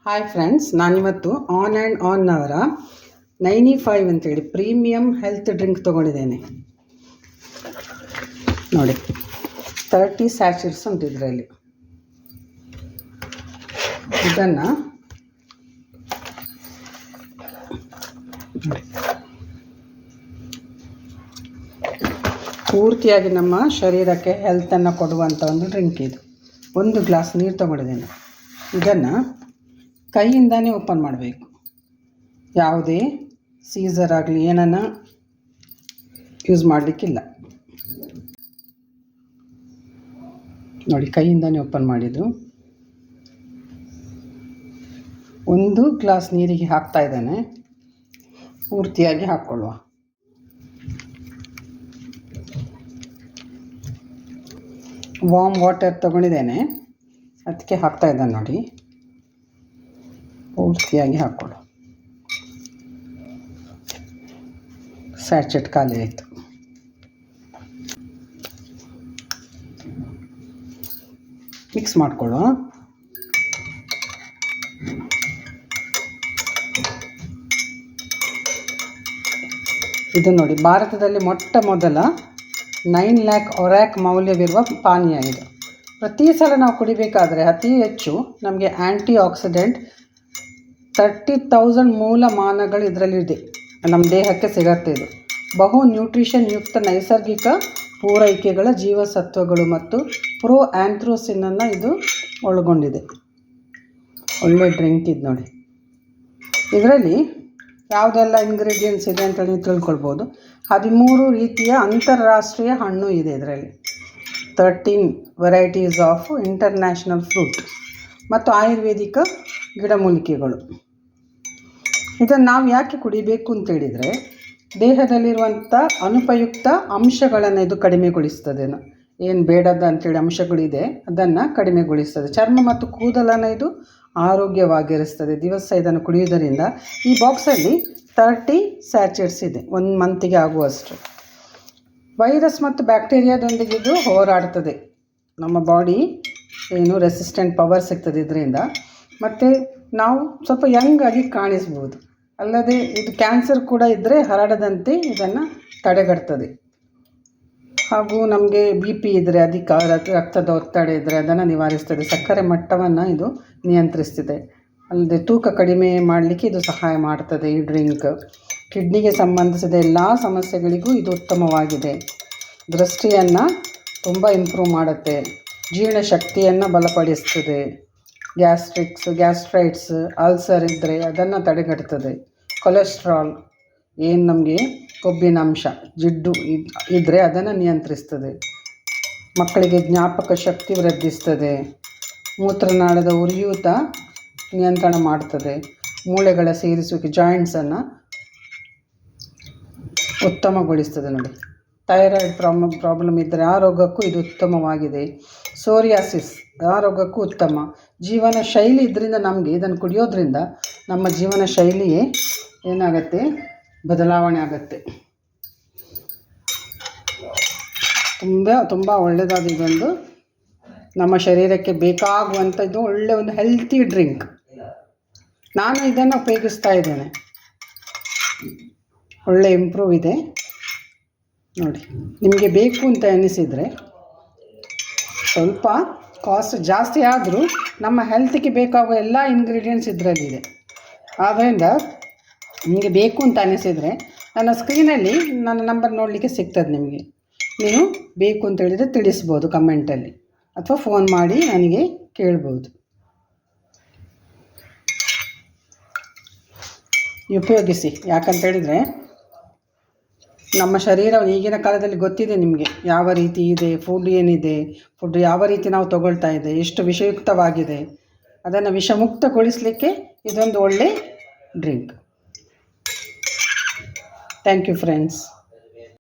Hi friends, ನಾನಿವತ್ತು on and ಆನ್ನವರ 95 ಅಂತೇಳಿ premium health drink ತೊಗೊಂಡಿದ್ದೇನೆ. ನೋಡಿ, 30 ಸ್ಯಾಚೆಟ್ಸ್ ಉಂಟು ಇದರಲ್ಲಿ. ಇದನ್ನು ಪೂರ್ತಿಯಾಗಿ ನಮ್ಮ ಶರೀರಕ್ಕೆ ಹೆಲ್ತನ್ನು ಕೊಡುವಂಥ ಒಂದು ಡ್ರಿಂಕ್ ಇದು. 1 ಗ್ಲಾಸ್ ನೀರು ತೊಗೊಂಡಿದ್ದೇನೆ. ಇದನ್ನು ಕೈಯಿಂದನೇ ಓಪನ್ ಮಾಡಬೇಕು. ಯಾವುದೇ ಸೀಸರ್ ಆಗಲಿ ಏನನ್ನು ಯೂಸ್ ಮಾಡಲಿಕ್ಕಿಲ್ಲ. ನೋಡಿ, ಕೈಯಿಂದನೇ ಓಪನ್ ಮಾಡಿದ್ದು. 1 ಗ್ಲಾಸ್ ನೀರಿಗೆ ಹಾಕ್ತಾ ಇದ್ದೇನೆ. ಪೂರ್ತಿಯಾಗಿ ಹಾಕ್ಕೊಳ್ಳುವ. ವಾರ್ಮ್ ವಾಟರ್ ತೊಗೊಂಡಿದ್ದೇನೆ, ಅದಕ್ಕೆ ಹಾಕ್ತಾ ಇದ್ದೇನೆ. ನೋಡಿ, ಪೂರ್ತಿಯಾಗಿ ಹಾಕ್ಕೊಳ್ಳು. ಸ್ಯಾಚೆಟ್ ಖಾಲಿ ಆಯಿತು. ಮಿಕ್ಸ್ ಮಾಡಿಕೊಳ್ಳುವ. ಇದು ನೋಡಿ, ಭಾರತದಲ್ಲಿ ಮೊಟ್ಟ ಮೊದಲ 9 ಲ್ಯಾಕ್ ಒರಾಕ್ ಮೌಲ್ಯವಿರುವ ಪಾನೀಯ ಇದು. ಪ್ರತಿ ಸಲ ನಾವು ಕುಡಿಬೇಕಾದ್ರೆ ಅತಿ ಹೆಚ್ಚು ನಮಗೆ ಆ್ಯಂಟಿ ಆಕ್ಸಿಡೆಂಟ್ 30,000 ಮೂಲಮಾನಗಳು ಇದರಲ್ಲಿದೆ. ನಮ್ಮ ದೇಹಕ್ಕೆ ಸಿಗತ್ತೆ. ಇದು ಬಹು ನ್ಯೂಟ್ರಿಷನ್ ಯುಕ್ತ ನೈಸರ್ಗಿಕ ಪೂರೈಕೆಗಳ ಜೀವಸತ್ವಗಳು ಮತ್ತು ಪ್ರೋ ಆ್ಯಂಥ್ರೋಸಿನನ್ನು ಇದು ಒಳಗೊಂಡಿದೆ. ಒಳ್ಳೆ ಡ್ರಿಂಕ್ ಇದು. ನೋಡಿ, ಇದರಲ್ಲಿ ಯಾವುದೆಲ್ಲ ಇಂಗ್ರೀಡಿಯೆಂಟ್ಸ್ ಇದೆ ಅಂತೇಳಿ ತಿಳ್ಕೊಳ್ಬೋದು. 13 ರೀತಿಯ ಅಂತಾರಾಷ್ಟ್ರೀಯ ಹಣ್ಣು ಇದೆ ಇದರಲ್ಲಿ. 13 ವೆರೈಟೀಸ್ ಆಫ್ ಇಂಟರ್ನ್ಯಾಷನಲ್ ಫ್ರೂಟ್ ಮತ್ತು ಆಯುರ್ವೇದಿಕ ಗಿಡಮೂಲಿಕೆಗಳು. ಇದನ್ನು ನಾವು ಯಾಕೆ ಕುಡಿಬೇಕು ಅಂತೇಳಿದರೆ, ದೇಹದಲ್ಲಿರುವಂಥ ಅನುಪಯುಕ್ತ ಅಂಶಗಳನ್ನು ಇದು ಕಡಿಮೆಗೊಳಿಸ್ತದೆ. ಏನು ಬೇಡದ ಅಂಥೇಳಿ ಅಂಶಗಳಿದೆ ಅದನ್ನು ಕಡಿಮೆಗೊಳಿಸ್ತದೆ. ಚರ್ಮ ಮತ್ತು ಕೂದಲನ್ನು ಇದು ಆರೋಗ್ಯವಾಗಿರಿಸ್ತದೆ. ದಿವಸ ಇದನ್ನು ಕುಡಿಯುವುದರಿಂದ. ಈ ಬಾಕ್ಸಲ್ಲಿ 30 ಸ್ಯಾಚೆಟ್ಸ್ ಇದೆ, 1 ಮಂತಿಗೆ ಆಗುವಷ್ಟು. ವೈರಸ್ ಮತ್ತು ಬ್ಯಾಕ್ಟೀರಿಯಾದೊಂದಿಗೆ ಇದು ಹೋರಾಡ್ತದೆ. ನಮ್ಮ ಬಾಡಿ ಏನು ರೆಸಿಸ್ಟೆಂಟ್ ಪವರ್ ಸಿಗ್ತದೆ ಇದರಿಂದ. ಮತ್ತು ನಾವು ಸ್ವಲ್ಪ ಯಂಗ್ ಆಗಿ ಕಾಣಿಸ್ಬೋದು. ಅಲ್ಲದೆ ಇದು ಕ್ಯಾನ್ಸರ್ ಕೂಡ ಇದ್ದರೆ ಹರಡದಂತೆ ಇದನ್ನು ತಡೆಗಟ್ತದೆ. ಹಾಗೂ ನಮಗೆ BP ಇದ್ದರೆ, ಅಧಿಕ ರಕ್ತದ ಒತ್ತಡ ಇದ್ದರೆ ಅದನ್ನು ನಿವಾರಿಸ್ತದೆ. ಸಕ್ಕರೆ ಮಟ್ಟವನ್ನು ಇದು ನಿಯಂತ್ರಿಸ್ತದೆ. ಅಲ್ಲದೆ ತೂಕ ಕಡಿಮೆ ಮಾಡಲಿಕ್ಕೆ ಇದು ಸಹಾಯ ಮಾಡ್ತದೆ ಈ ಡ್ರಿಂಕ್. ಕಿಡ್ನಿಗೆ ಸಂಬಂಧಿಸಿದ ಎಲ್ಲ ಸಮಸ್ಯೆಗಳಿಗೂ ಇದು ಉತ್ತಮವಾಗಿದೆ. ದೃಷ್ಟಿಯನ್ನು ತುಂಬ ಇಂಪ್ರೂವ್ ಮಾಡುತ್ತೆ. ಜೀರ್ಣಶಕ್ತಿಯನ್ನು ಬಲಪಡಿಸ್ತದೆ. ಗ್ಯಾಸ್ಟ್ರೈಟ್ಸ್, ಅಲ್ಸರ್ ಇದ್ದರೆ ಅದನ್ನು ತಡೆಗಟ್ತದೆ. ಕೊಲೆಸ್ಟ್ರಾಲ್, ಏನು ನಮಗೆ ಕೊಬ್ಬಿನಾಂಶ, ಜಿಡ್ಡು ಇದ್ದರೆ ಅದನ್ನು ನಿಯಂತ್ರಿಸ್ತದೆ. ಮಕ್ಕಳಿಗೆ ಜ್ಞಾಪಕ ಶಕ್ತಿ ವೃದ್ಧಿಸ್ತದೆ. ಮೂತ್ರನಾಳದ ಉರಿಯೂತ ನಿಯಂತ್ರಣ ಮಾಡ್ತದೆ. ಮೂಳೆಗಳ ಸೇರಿಸುವಿಕೆ, ಜಾಯಿಂಟ್ಸನ್ನು ಉತ್ತಮಗೊಳಿಸ್ತದೆ. ನೋಡಿ, ಥೈರಾಯ್ಡ್ ಪ್ರಾಬ್ಲಮ್ ಇದ್ದರೆ ಆ ರೋಗಕ್ಕೂ ಇದು ಉತ್ತಮವಾಗಿದೆ. ಸೋರಿಯಾಸಿಸ್, ಆ ರೋಗಕ್ಕೂ ಉತ್ತಮ. ಜೀವನ ಶೈಲಿ ಇದರಿಂದ ನಮಗೆ ಇದನ್ನು ಕುಡಿಯೋದ್ರಿಂದ ನಮ್ಮ ಜೀವನ ಶೈಲಿಯೇ ಏನಾಗುತ್ತೆ, ಬದಲಾವಣೆ ಆಗುತ್ತೆ. ತುಂಬ ಒಳ್ಳೆಯದಾದ ಇದೊಂದು ನಮ್ಮ ಶರೀರಕ್ಕೆ ಬೇಕಾಗುವಂಥದ್ದು ಒಳ್ಳೆಯ ಒಂದು ಹೆಲ್ತಿ ಡ್ರಿಂಕ್. ನಾನು ಇದನ್ನು ಉಪಯೋಗಿಸ್ತಾ ಇದ್ದೇನೆ. ಒಳ್ಳೆ ಇಂಪ್ರೂವ್ ಇದೆ. ನೋಡಿ, ನಿಮಗೆ ಬೇಕು ಅಂತ ಎನಿಸಿದರೆ ಸ್ವಲ್ಪ ಕಾಸ್ಟ್ ಜಾಸ್ತಿ ಆದರೂ ನಮ್ಮ ಹೆಲ್ತಿಗೆ ಬೇಕಾಗುವ ಎಲ್ಲ ಇಂಗ್ರೀಡಿಯೆಂಟ್ಸ್ ಇದರಲ್ಲಿದೆ. ಆದ್ದರಿಂದ ನಿಮಗೆ ಬೇಕು ಅಂತ ಅನಿಸಿದರೆ ನನ್ನ ಸ್ಕ್ರೀನಲ್ಲಿ ನನ್ನ ನಂಬರ್ ನೋಡಲಿಕ್ಕೆ ಸಿಗ್ತದೆ ನಿಮಗೆ. ನೀವು ಬೇಕು ಅಂತ ಹೇಳಿದರೆ ತಿಳಿಸ್ಬೋದು ಕಮೆಂಟಲ್ಲಿ, ಅಥವಾ ಫೋನ್ ಮಾಡಿ ನನಗೆ ಕೇಳ್ಬೋದು. ಉಪಯೋಗಿಸಿ. ಯಾಕಂತೇಳಿದರೆ ನಮ್ಮ ಶರೀರ ಈಗಿನ ಕಾಲದಲ್ಲಿ ಗೊತ್ತಿದೆ ನಿಮಗೆ ಯಾವ ರೀತಿ ಇದೆ, ಫುಡ್ ಏನಿದೆ, ಫುಡ್ ಯಾವ ರೀತಿ ನಾವು ತಗೊಳ್ತಾ ಇದೆ, ಎಷ್ಟು ವಿಷಯುಕ್ತವಾಗಿದೆ. ಅದನ್ನು ವಿಷಮುಕ್ತಗೊಳಿಸಲಿಕ್ಕೆ ಇದೊಂದು ಒಳ್ಳೆ ಡ್ರಿಂಕ್. Thank you friends.